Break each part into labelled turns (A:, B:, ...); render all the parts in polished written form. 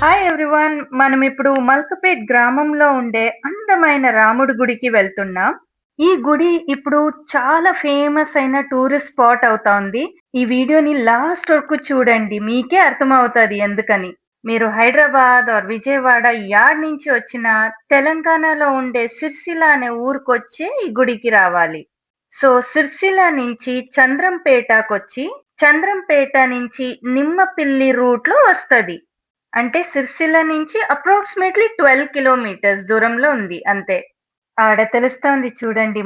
A: Hi everyone. మనం ఇప్పుడు మల్కపేట్ గ్రామంలో ఉండే అందమైన రాముడి గుడికి వెళ్తున్నాం. ఈ గుడి ఇప్పుడు చాలా ఫేమస్ అయిన టూరిస్ట్ స్పాట్ అవుతోంది. ఈ వీడియోని లాస్ట్ వరకు చూడండి. మీకే అర్థమవుతది ఎందుకని. మీరు హైదరాబాద్ ఆర్ విజయవాడ యాడ్ నుంచి వచ్చిన తెలంగాణలో ఉండే సిర్సిల్ల అనే ఊరికొచ్చే ఈ గుడికి రావాలి. సో సిర్సిల్ల నుంచి చంద్రంపేటకొచ్చి, చంద్రంపేట నుంచి నిమ్మపిల్లి రూట్‌లో వస్తది. అంటే సిరిసిల్ల నుంచి అప్రాక్సిమేట్‌లీ 12 కిలోమీటర్స్ దూరంలో ఉంది అంతే. ఆడ తెలుస్తోంది చూడండి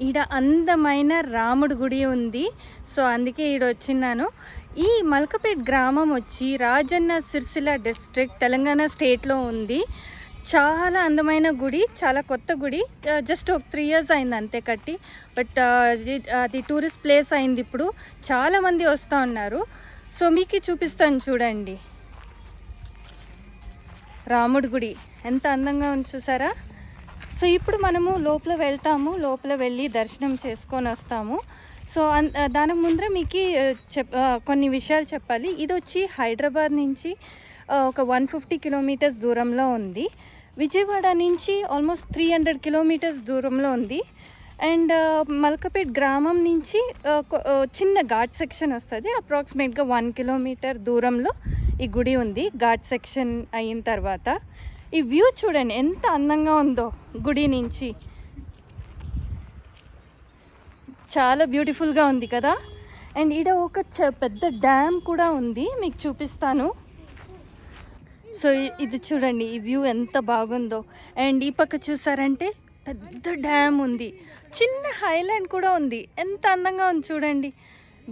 B: ఈడ అందమైన రాముడి గుడి ఉంది. సో అందుకే ఈడొచ్చిన్నాను. ఈ మల్కపేట్ గ్రామం వచ్చి రాజన్న సిరిసిల్ల డిస్ట్రిక్ట్ తెలంగాణ స్టేట్లో ఉంది. చాలా అందమైన గుడి, చాలా కొత్త గుడి. జస్ట్ ఒక 3 years అయింది అంతే కట్టి. బట్ అది టూరిస్ట్ ప్లేస్ అయింది. ఇప్పుడు చాలామంది వస్తూ ఉన్నారు. సో మీకు చూపిస్తాను చూడండి. రాముడి గుడి ఎంత అందంగా ఉంది చూసారా. సో ఇప్పుడు మనము లోపల వెళ్తాము, లోపల వెళ్ళి దర్శనం చేసుకొని వస్తాము. సో దానికి ముందర మీకు కొన్ని విషయాలు చెప్పాలి. ఇది వచ్చి హైదరాబాద్ నుంచి ఒక 150 కిలోమీటర్స్ దూరంలో ఉంది. విజయవాడ నుంచి ఆల్మోస్ట్ 300 కిలోమీటర్స్ దూరంలో ఉంది. అండ్ మల్కపేట్ గ్రామం నుంచి చిన్న ఘాట్ సెక్షన్ వస్తుంది. అప్రాక్సిమేట్గా 1 కిలోమీటర్ దూరంలో ఈ గుడి ఉంది. ఘాట్ సెక్షన్ అయిన తర్వాత ఈ వ్యూ చూడండి ఎంత అందంగా ఉందో. గుడి నుంచి చాలా బ్యూటిఫుల్గా ఉంది కదా. అండ్ ఈడ ఒక పెద్ద డ్యామ్ కూడా ఉంది, మీకు చూపిస్తాను. సో ఇది చూడండి, ఈ వ్యూ ఎంత బాగుందో. అండ్ ఈ పక్క చూసారంటే పెద్ద డ్యామ్ ఉంది, చిన్న హైలాండ్ కూడా ఉంది. ఎంత అందంగా ఉంది చూడండి,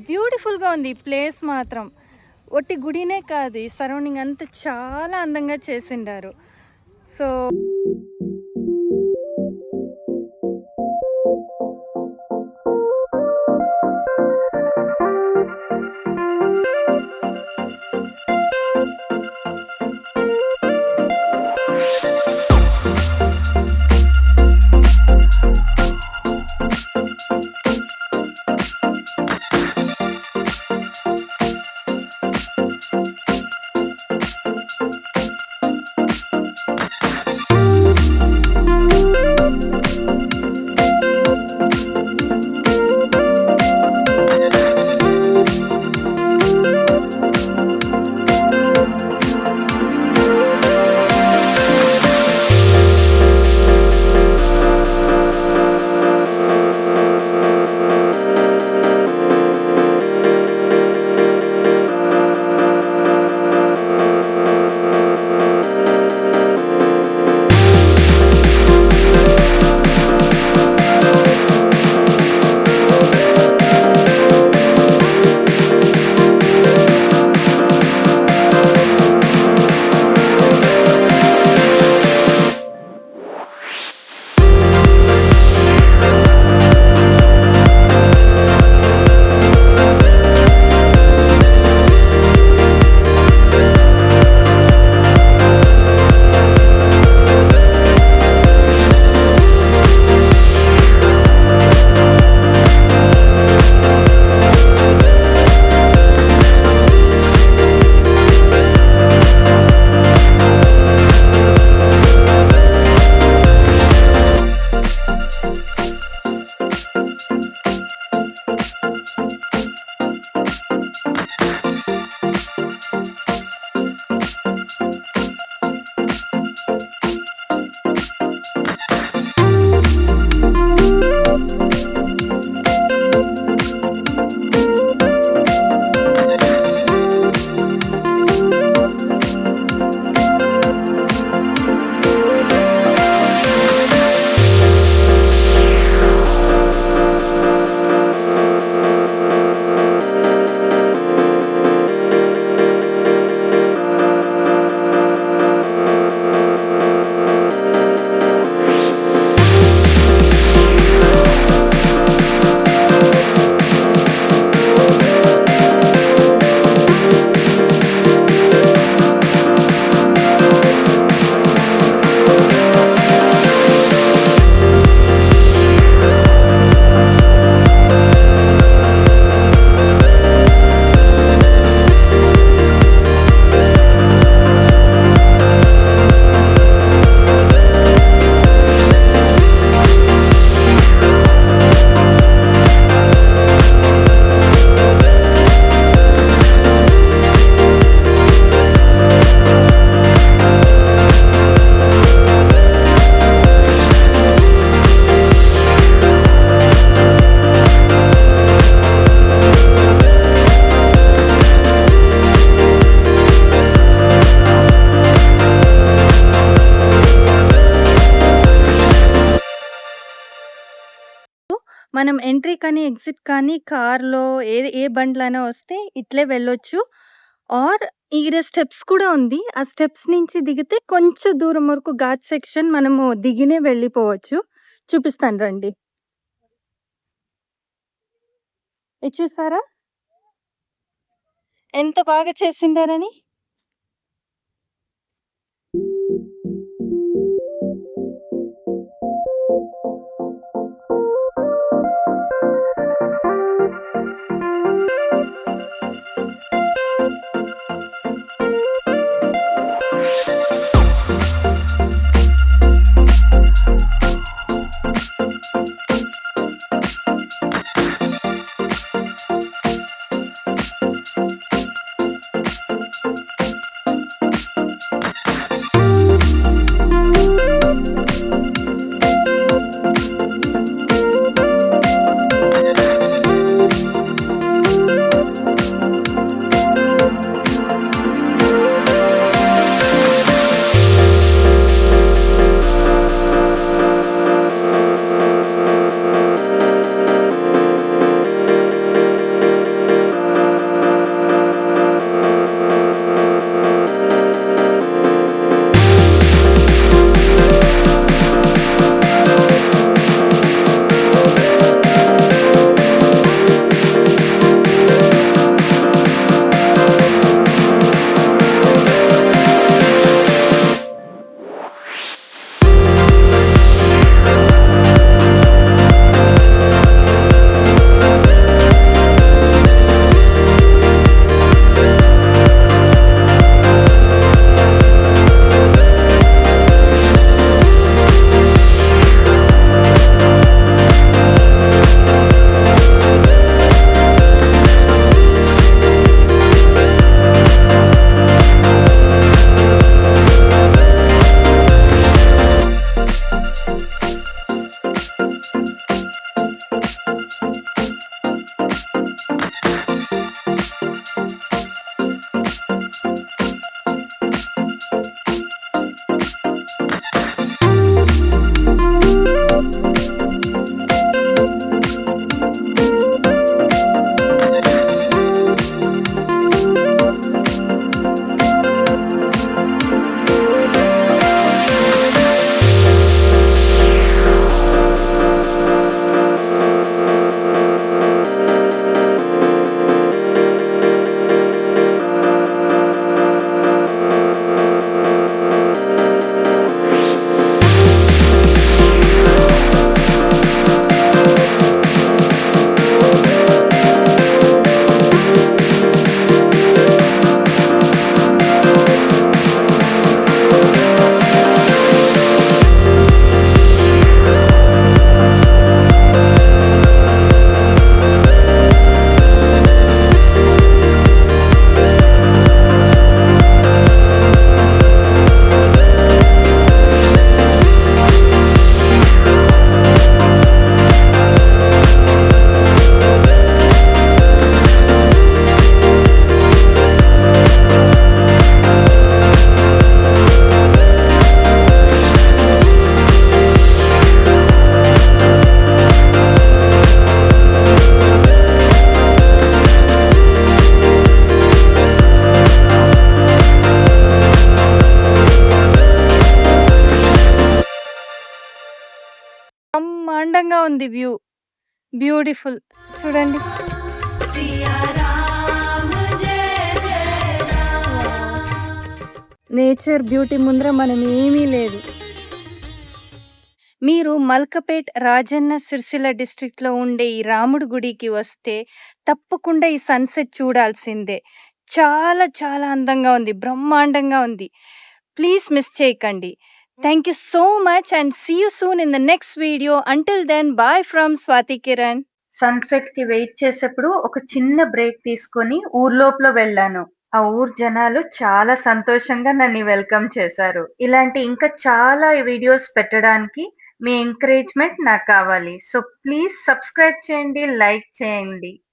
B: బ్యూటిఫుల్గా ఉంది. ఈ ప్లేస్ మాత్రం ఒట్టి గుడినే కాదు, ఈ సరౌండింగ్ అంతా చాలా అందంగా చేసిండారు. సో మనం ఎంట్రీ కానీ, ఎగ్జిట్ కానీ కార్‌లో ఏ బండ్లైనా వస్తే ఇట్లే వెళ్ళొచ్చు. ఆర్ ఈడ స్టెప్స్ కూడా ఉంది. ఆ స్టెప్స్ నుంచి దిగితే కొంచెం దూరం వరకు ఘాట్ సెక్షన్ మనము దిగినే వెళ్ళిపోవచ్చు. చూపిస్తాను రండి. ఇది చూసారా? ఎంత బాగా చేసిండారని. బ్రహ్మాండంగా ఉంది వ్యూ. బ్యూటిఫుల్. చూడండి. నేచర్ బ్యూటీ ముందర మనం ఏమీ లేదు. మీరు మల్కపేట్ రాజన్న సిరిసిల్ల డిస్ట్రిక్ట్‌లో ఉండే ఈ రాముడి గుడికి వస్తే తప్పకుండా ఈ సన్‌సెట్ చూడాల్సిందే. చాలా చాలా అందంగా ఉంది. బ్రహ్మాండంగా ఉంది. ప్లీజ్ మిస్ చేయకండి. Thank you so much and see you soon in the next video. Until then, bye from Swati Kiran.
A: Sunset కి వెయిట్ చేసేప్పుడు ఒక చిన్న బ్రేక్ తీసుకొని ఊర్లోపల వెళ్ళాను. ఆ ఊరు జనాలు చాలా సంతోషంగా నన్ను వెల్కమ్ చేశారు. ఇలాంటి ఇంకా చాలా వీడియోస్ పెట్టడానికి మీ ఎంకరేజ్మెంట్ నాకు కావాలి. సో ప్లీజ్ సబ్స్క్రైబ్ చేయండి, లైక్ చేయండి.